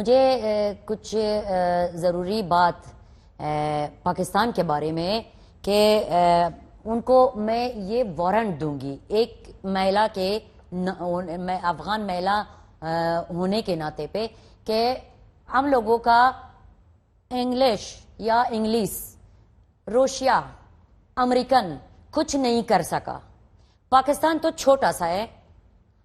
मुझे कुछ ज़रूरी बात पाकिस्तान के बारे में कि उनको मैं ये वारंट दूंगी एक महिला के मैं अफ़गान महिला होने के नाते पे कि हम लोगों का इंग्लिश या इंग्लिश रूसिया अमेरिकन कुछ नहीं कर सका। पाकिस्तान तो छोटा सा है,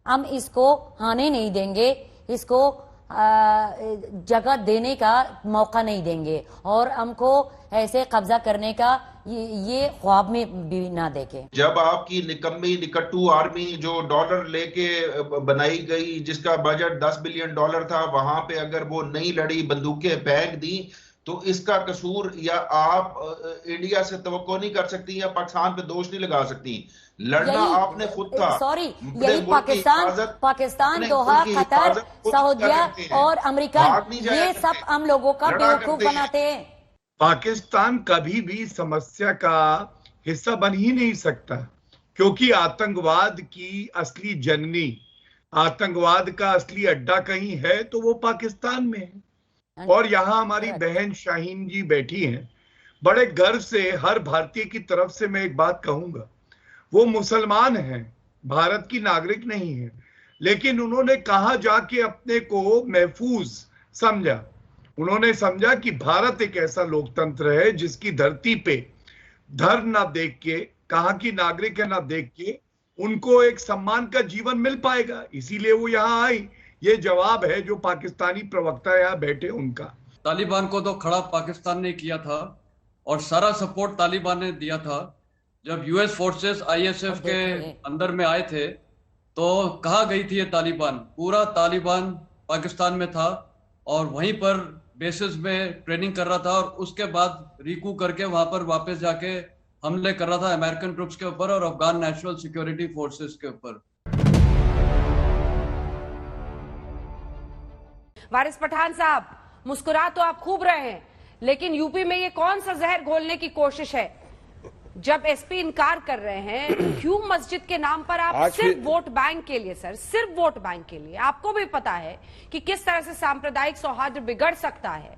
हम इसको आने नहीं देंगे, इसको जगह देने का मौका नहीं देंगे और हमको ऐसे कब्जा करने का ये ख्वाब में भी ना देखे। जब आपकी निकम्मी निकट्टू आर्मी जो डॉलर लेके बनाई गई, जिसका बजट $10 बिलियन था, वहां पे अगर वो नहीं लड़ी, बंदूकें फेंक दी, तो इसका कसूर या आप इंडिया से तवक्को नहीं कर सकती या पाकिस्तान पे दोष नहीं लगा सकती। लड़ना आपने खुद था। सॉरी, यही पाकिस्तान दोहा, कतर, सऊदिया और अमेरिका, ये सब हम लोगों का बेवकूफ बनाते हैं। पाकिस्तान कभी भी समस्या का हिस्सा बन ही नहीं सकता, क्योंकि आतंकवाद की असली जननी, आतंकवाद का असली अड्डा कहीं है तो वो पाकिस्तान में है। और यहाँ हमारी बहन शाहीन जी बैठी हैं। बड़े गर्व से हर भारतीय की तरफ से मैं एक बात कहूंगा, वो मुसलमान हैं, भारत की नागरिक नहीं है, लेकिन उन्होंने कहा जाके अपने को महफूज समझा। उन्होंने समझा कि भारत एक ऐसा लोकतंत्र है जिसकी धरती पे धर्म ना देख के, कहाँ की नागरिक है ना देख के, उनको एक सम्मान का जीवन मिल पाएगा, इसीलिए वो यहाँ आई। ये जवाब है जो पाकिस्तानी प्रवक्ता यहाँ बैठे उनका। तालिबान को तो खड़ा पाकिस्तान ने किया था और सारा सपोर्ट तालिबान ने दिया था। जब यूएस फोर्सेस आईएसएफ के अंदर में आए थे तो कहा गई थी ये तालिबान, पूरा तालिबान पाकिस्तान में था और वहीं पर बेसिस में ट्रेनिंग कर रहा था और उसके बाद रिकू करके वहां पर वापस जाके हमले कर रहा था अमेरिकन ट्रुप्स के ऊपर और अफगान नेशनल सिक्योरिटी फोर्सेस के ऊपर। वारिस पठान साहब, मुस्कुरा तो आप खूब रहे हैं, लेकिन यूपी में ये कौन सा जहर घोलने की कोशिश है? जब एसपी इनकार कर रहे हैं, क्यों मस्जिद के नाम पर आप सिर्फ वोट बैंक के लिए, सर सिर्फ वोट बैंक के लिए, आपको भी पता है कि किस तरह से सांप्रदायिक सौहार्द बिगड़ सकता है,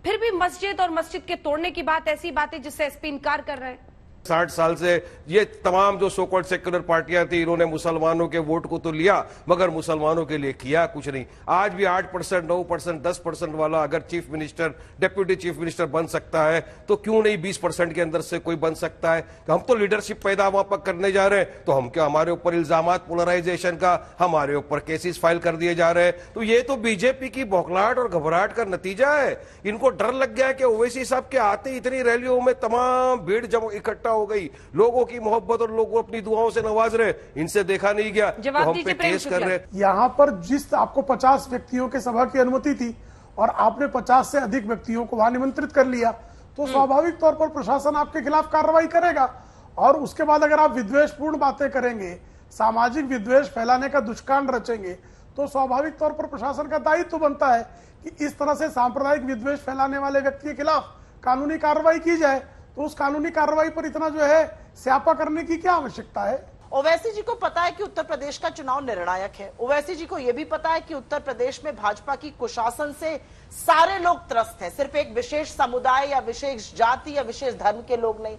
फिर भी मस्जिद और मस्जिद के तोड़ने की बात, ऐसी बातें जिससे एसपी इनकार कर रहे हैं। 60 साल से ये तमाम जो सो कॉल्ड सेक्युलर पार्टियां थी, इन्होंने मुसलमानों के वोट को तो लिया मगर मुसलमानों के लिए किया कुछ नहीं। आज भी 8%, 9%, 10% वाला अगर chief minister, deputy chief minister बन सकता है तो क्यों नहीं 20% के अंदर से कोई बन सकता है? हम तो लीडरशिप पैदा वहां पर करने जा रहे हैं, तो हम क्या, हमारे ऊपर इल्जामात पोलराइजेशन का, हमारे ऊपर केसेस फाइल कर दिए जा रहे हैं। तो ये तो बीजेपी की बौखलाहट और घबराहट का नतीजा है। इनको डर लग गया कि ओवैसी साहब के आते इतनी रैलियों में तमाम भीड़ जब इकट्ठा हो गई, लोगों की मोहब्बत और लोगों अपनी दुआओं से नवाज रहे, इनसे देखा नहीं गया तो हम पे केस कर रहे। यहाँ पर जिस आपको 50 व्यक्तियों के सभा की अनुमति थी और आपने 50 से अधिक व्यक्तियों को वहां निमंत्रित कर लिया, तो स्वाभाविक तौर पर प्रशासन आपके खिलाफ कार्रवाई करेगा। और उसके बाद अगर आप विद्वेषपूर्ण बातें करेंगे, सामाजिक विद्वेष फैलाने का दुष्कांड रचेंगे, तो स्वाभाविक तौर पर प्रशासन का दायित्व बनता है कि इस तरह से सांप्रदायिक विद्वेष फैलाने वाले व्यक्ति के खिलाफ कानूनी कार्रवाई की जाए। तो उस कानूनी कार्रवाई पर इतना जो है स्यापा करने की क्या आवश्यकता है? ओवैसी जी को पता है कि उत्तर प्रदेश का चुनाव निर्णायक है। ओवैसी जी को यह भी पता है कि उत्तर प्रदेश में भाजपा की कुशासन से सारे लोग त्रस्त हैं, सिर्फ एक विशेष समुदाय या विशेष जाति या विशेष धर्म के लोग नहीं।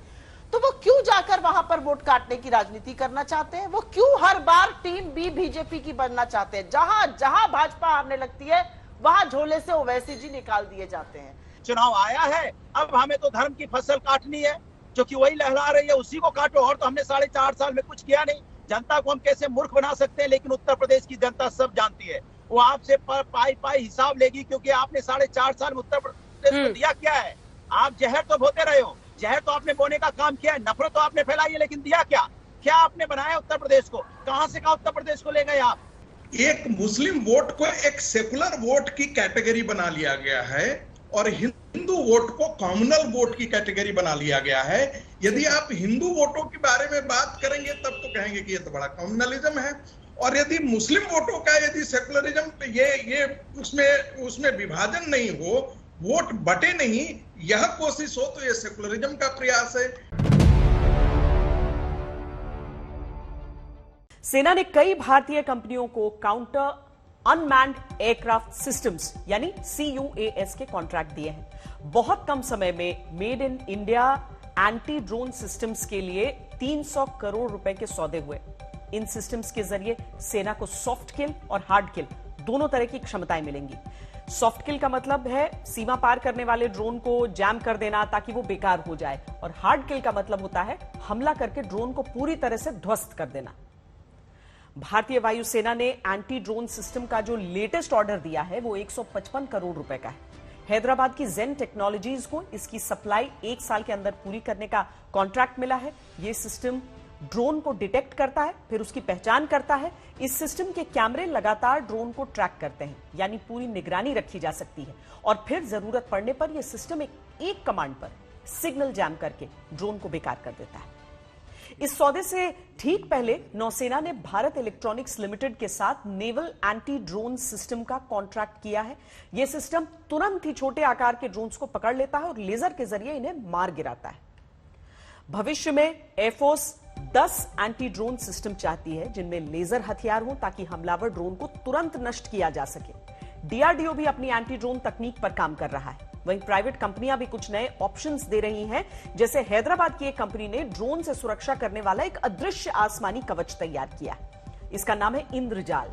तो वो क्यों जाकर वहां पर वोट काटने की राजनीति करना चाहते हैं? वो क्यों हर बार टीम बी बीजेपी की बनना चाहते हैं? जहां जहां भाजपा हारने लगती है वहां झोले से ओवैसी जी निकाल दिए जाते हैं। चुनाव आया है, अब हमें तो धर्म की फसल काटनी है, जो कि वही लहरा रही है उसी को काटो। और तो हमने 4.5 साल में कुछ किया नहीं। जनता को हम कैसे मूर्ख बना सकते हैं, लेकिन उत्तर प्रदेश की जनता सब जानती है। वो आपसे पाई हिसाब लेगी, क्योंकि आपने 4.5 साल में उत्तर प्रदेश को दिया क्या है? आप जहर तो बोते रहे हो, जहर तो आपने बोने का काम किया है, नफरत तो आपने फैलाई है, लेकिन दिया क्या? क्या आपने बनाया उत्तर प्रदेश को? कहां से कहा उत्तर प्रदेश को ले गए आप? एक मुस्लिम वोट को एक सेकुलर वोट की कैटेगरी बना लिया गया है और हिंदू वोट को कम्युनल वोट की कैटेगरी बना लिया गया है। यदि आप हिंदू वोटों के बारे में बात करेंगे तब तो कहेंगे कि ये तो बड़ा कम्युनलिज्म है, और यदि मुस्लिम वोटों का यदि सेकुलरिज्म, ये उसमें विभाजन नहीं हो, वोट बटे नहीं, यह कोशिश हो, तो ये सेकुलरिज्म का प्रयास है। सेना ने कई भारतीय कंपनियों को काउंटर अनमैन्ड एयरक्राफ्ट सिस्टम्स यानी CUAS के कॉन्ट्रैक्ट दिए हैं। बहुत कम समय में made in India anti drone systems के लिए 300 करोड़ रुपए के सौदे हुए। इन सिस्टम्स के जरिए सेना को सॉफ्ट किल और हार्ड किल दोनों तरह की क्षमताएं मिलेंगी। सॉफ्ट किल का मतलब है सीमा पार करने वाले ड्रोन को जैम कर देना ताकि वो बेकार हो जाए, और हार्ड किल का मतलब होता है हमला करके ड्रोन को पूरी तरह से ध्वस्त कर देना। भारतीय वायुसेना ने एंटी ड्रोन सिस्टम का जो लेटेस्ट ऑर्डर दिया है वो 155 करोड़ रुपए का है। हैदराबाद की जेन टेक्नोलॉजीज को इसकी सप्लाई 1 साल के अंदर पूरी करने का कॉन्ट्रैक्ट मिला है। यह सिस्टम ड्रोन को डिटेक्ट करता है, फिर उसकी पहचान करता है। इस सिस्टम के कैमरे लगातार ड्रोन को ट्रैक करते हैं, यानी पूरी निगरानी रखी जा सकती है, और फिर जरूरत पड़ने पर यह सिस्टम एक कमांड पर सिग्नल जैम करके ड्रोन को बेकार कर देता है। इस सौदे से ठीक पहले नौसेना ने भारत इलेक्ट्रॉनिक्स लिमिटेड के साथ नेवल एंटी ड्रोन सिस्टम का कॉन्ट्रैक्ट किया है। यह सिस्टम तुरंत ही छोटे आकार के ड्रोन्स को पकड़ लेता है और लेजर के जरिए इन्हें मार गिराता है। भविष्य में एयरफोर्स 10 एंटी ड्रोन सिस्टम चाहती है जिनमें लेजर हथियार हो ताकि हमलावर ड्रोन को तुरंत नष्ट किया जा सके। डीआरडीओ भी अपनी एंटी ड्रोन तकनीक पर काम कर रहा है। वहीं प्राइवेट कंपनियां भी कुछ नए ऑप्शंस दे रही हैं, जैसे हैदराबाद की एक कंपनी ने ड्रोन से सुरक्षा करने वाला एक अदृश्य आसमानी कवच तैयार किया। इसका नाम है इंद्रजाल।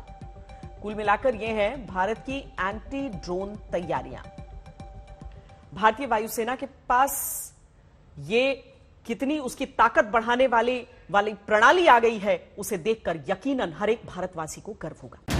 कुल मिलाकर यह है भारत की एंटी ड्रोन तैयारियां। भारतीय वायुसेना के पास ये कितनी उसकी ताकत बढ़ाने वाली प्रणाली आ गई है, उसे देखकर यकीनन हर एक भारतवासी को गर्व होगा।